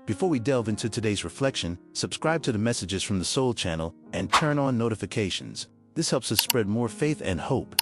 Before we delve into today's reflection, subscribe to the Messages from the Soul channel and turn on notifications. This helps us spread more faith and hope.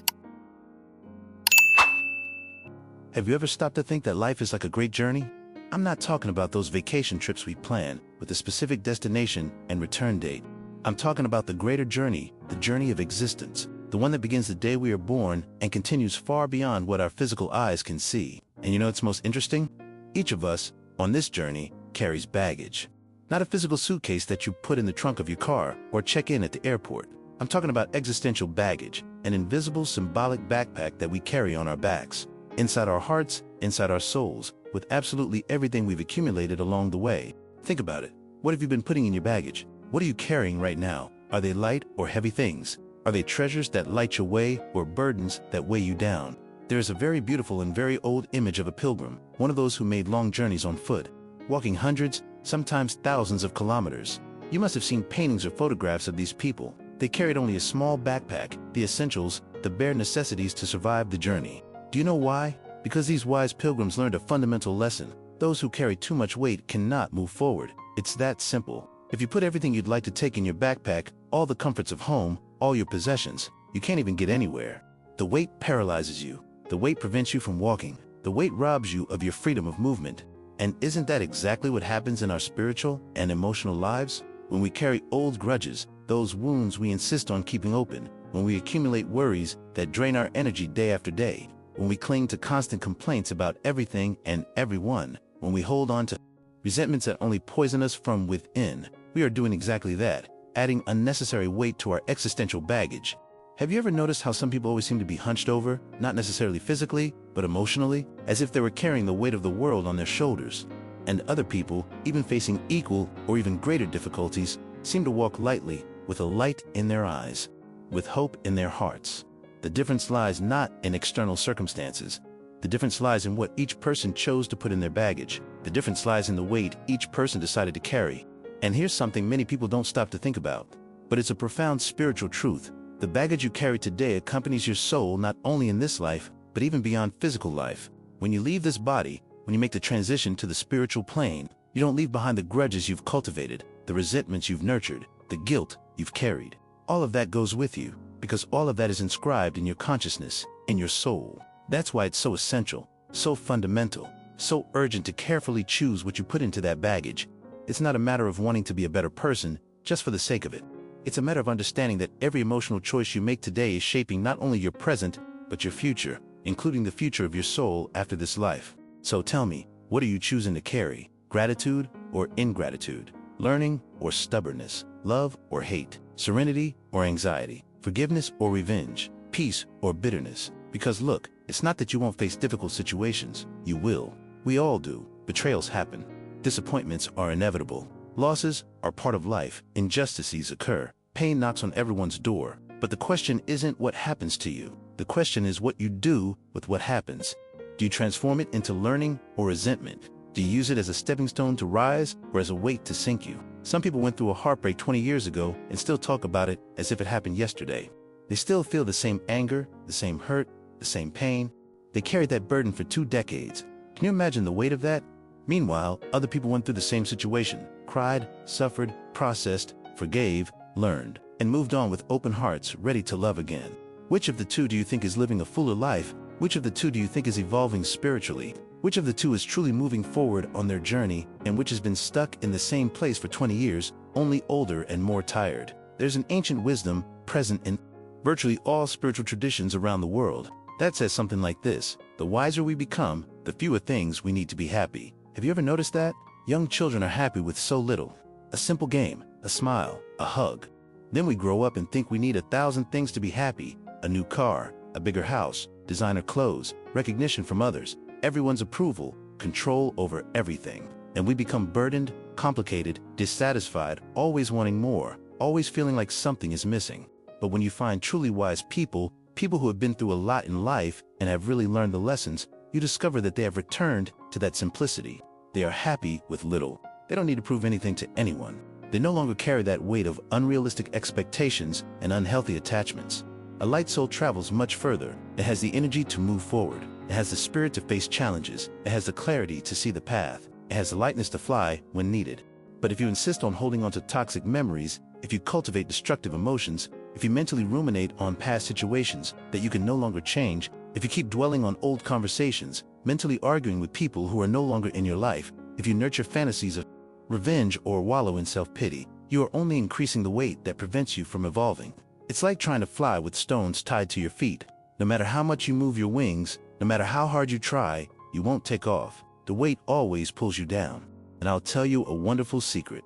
Have you ever stopped to think that life is like a great journey? I'm not talking about those vacation trips we plan with a specific destination and return date. I'm talking about the greater journey, the journey of existence, the one that begins the day we are born and continues far beyond what our physical eyes can see. And you know what's most interesting? Each of us, on this journey, carries baggage. Not a physical suitcase that you put in the trunk of your car or check in at the airport. I'm talking about existential baggage, an invisible symbolic backpack that we carry on our backs, inside our hearts, inside our souls, with absolutely everything we've accumulated along the way. Think about it. What have you been putting in your baggage? What are you carrying right now? Are they light or heavy things? Are they treasures that light your way or burdens that weigh you down? There is a very beautiful and very old image of a pilgrim, one of those who made long journeys on foot, walking hundreds, sometimes thousands of kilometers. You must have seen paintings or photographs of these people. They carried only a small backpack, the essentials, the bare necessities to survive the journey. Do you know why? Because these wise pilgrims learned a fundamental lesson. Those who carry too much weight cannot move forward. It's that simple. If you put everything you'd like to take in your backpack, all the comforts of home, all your possessions, you can't even get anywhere. The weight paralyzes you. The weight prevents you from walking. The weight robs you of your freedom of movement. And isn't that exactly what happens in our spiritual and emotional lives? When we carry old grudges, those wounds we insist on keeping open, when we accumulate worries that drain our energy day after day, when we cling to constant complaints about everything and everyone, when we hold on to resentments that only poison us from within, we are doing exactly that, adding unnecessary weight to our existential baggage. Have you ever noticed how some people always seem to be hunched over, not necessarily physically, but emotionally, as if they were carrying the weight of the world on their shoulders? And other people, even facing equal or even greater difficulties, seem to walk lightly, with a light in their eyes, with hope in their hearts. The difference lies not in external circumstances. The difference lies in what each person chose to put in their baggage. The difference lies in the weight each person decided to carry. And here's something many people don't stop to think about, but it's a profound spiritual truth. The baggage you carry today accompanies your soul not only in this life, but even beyond physical life. When you leave this body, when you make the transition to the spiritual plane, you don't leave behind the grudges you've cultivated, the resentments you've nurtured, the guilt you've carried. All of that goes with you, because all of that is inscribed in your consciousness, in your soul. That's why it's so essential, so fundamental, so urgent to carefully choose what you put into that baggage. It's not a matter of wanting to be a better person just for the sake of it. It's a matter of understanding that every emotional choice you make today is shaping not only your present, but your future, including the future of your soul after this life. So tell me, what are you choosing to carry? Gratitude or ingratitude? Learning or stubbornness? Love or hate? Serenity or anxiety? Forgiveness or revenge? Peace or bitterness? Because look, it's not that you won't face difficult situations. You will. We all do. Betrayals happen. Disappointments are inevitable. Losses are part of life. Injustices occur. Pain knocks on everyone's door. But the question isn't what happens to you. The question is what you do with what happens. Do you transform it into learning or resentment? Do you use it as a stepping stone to rise or as a weight to sink you? Some people went through a heartbreak 20 years ago and still talk about it as if it happened yesterday. They still feel the same anger, the same hurt, the same pain. They carried that burden for 2 decades. Can you imagine the weight of that? Meanwhile, other people went through the same situation, cried, suffered, processed, forgave, learned, and moved on with open hearts, ready to love again. Which of the two do you think is living a fuller life? Which of the two do you think is evolving spiritually? Which of the two is truly moving forward on their journey, and which has been stuck in the same place for 20 years, only older and more tired? There's an ancient wisdom present in virtually all spiritual traditions around the world that says something like this: the wiser we become, the fewer things we need to be happy. Have you ever noticed that? Young children are happy with so little. A simple game, a smile, a hug. Then we grow up and think we need 1,000 things to be happy: a new car, a bigger house, designer clothes, recognition from others, everyone's approval, control over everything. And we become burdened, complicated, dissatisfied, always wanting more, always feeling like something is missing. But when you find truly wise people, people who have been through a lot in life and have really learned the lessons, you discover that they have returned to that simplicity. They are happy with little. They don't need to prove anything to anyone. They no longer carry that weight of unrealistic expectations and unhealthy attachments. A light soul travels much further. It has the energy to move forward. It has the spirit to face challenges. It has the clarity to see the path. it has the lightness to fly when needed. But if you insist on holding on to toxic memories, if you cultivate destructive emotions, if you mentally ruminate on past situations that you can no longer change, if you keep dwelling on old conversations, mentally arguing with people who are no longer in your life, if you nurture fantasies of revenge or wallow in self-pity, you are only increasing the weight that prevents you from evolving. It's like trying to fly with stones tied to your feet. No matter how much you move your wings, no matter how hard you try, you won't take off. The weight always pulls you down. And I'll tell you a wonderful secret.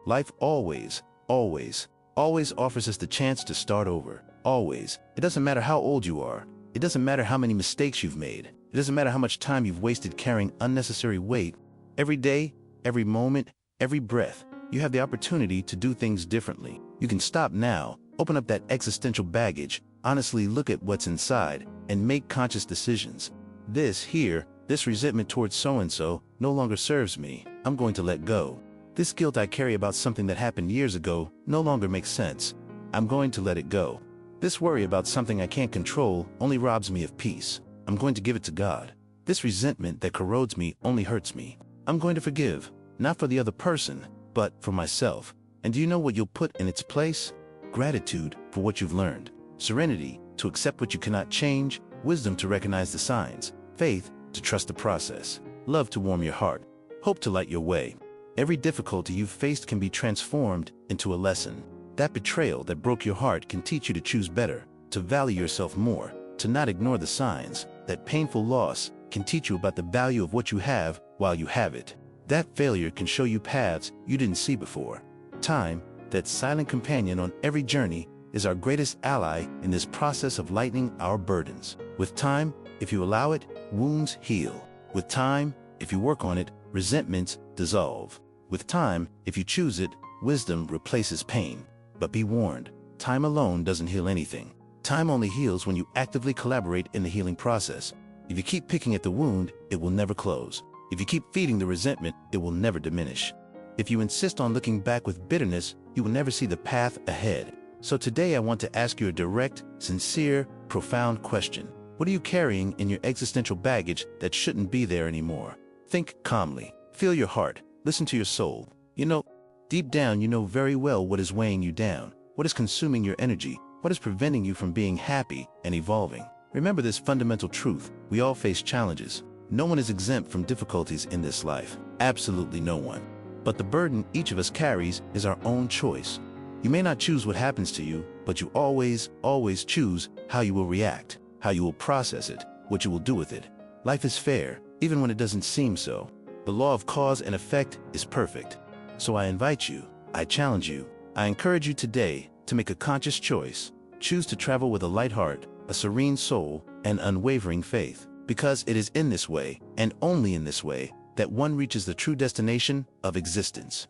Life always offers us the chance to start over. Always. It doesn't matter how old you are. It doesn't matter how many mistakes you've made. It doesn't matter how much time you've wasted carrying unnecessary weight. Every day, every moment, every breath, you have the opportunity to do things differently. You can stop now, open up that existential baggage, honestly look at what's inside, and make conscious decisions. This resentment towards so-and-so no longer serves me. I'm going to let go. This guilt I carry about something that happened years ago no longer makes sense. I'm going to let it go. This worry about something I can't control only robs me of peace. I'm going to give it to God. This resentment that corrodes me only hurts me. I'm going to forgive, not for the other person, but for myself. And do you know what you'll put in its place? Gratitude for what you've learned. Serenity to accept what you cannot change. Wisdom to recognize the signs. Faith to trust the process. Love to warm your heart. Hope to light your way. Every difficulty you've faced can be transformed into a lesson. That betrayal that broke your heart can teach you to choose better, to value yourself more, to not ignore the signs. That painful loss can teach you about the value of what you have while you have it. That failure can show you paths you didn't see before. Time, that silent companion on every journey, is our greatest ally in this process of lightening our burdens. With time, if you allow it, wounds heal. With time, if you work on it, resentments dissolve. With time, if you choose it, wisdom replaces pain. But be warned, time alone doesn't heal anything. Time only heals when you actively collaborate in the healing process. If you keep picking at the wound, it will never close. If you keep feeding the resentment, it will never diminish. If you insist on looking back with bitterness, you will never see the path ahead. So today I want to ask you a direct, sincere, profound question. What are you carrying in your existential baggage that shouldn't be there anymore? Think calmly. Feel your heart. Listen to your soul. Deep down you know very well what is weighing you down, what is consuming your energy, what is preventing you from being happy and evolving. Remember this fundamental truth. We all face challenges. No one is exempt from difficulties in this life. Absolutely no one. But the burden each of us carries is our own choice. You may not choose what happens to you, but you always choose how you will react, how you will process it, what you will do with it. Life is fair, even when it doesn't seem so. The law of cause and effect is perfect. So I invite you, I challenge you, I encourage you today to make a conscious choice. Choose to travel with a light heart, a serene soul, and unwavering faith. Because it is in this way, and only in this way, that one reaches the true destination of existence.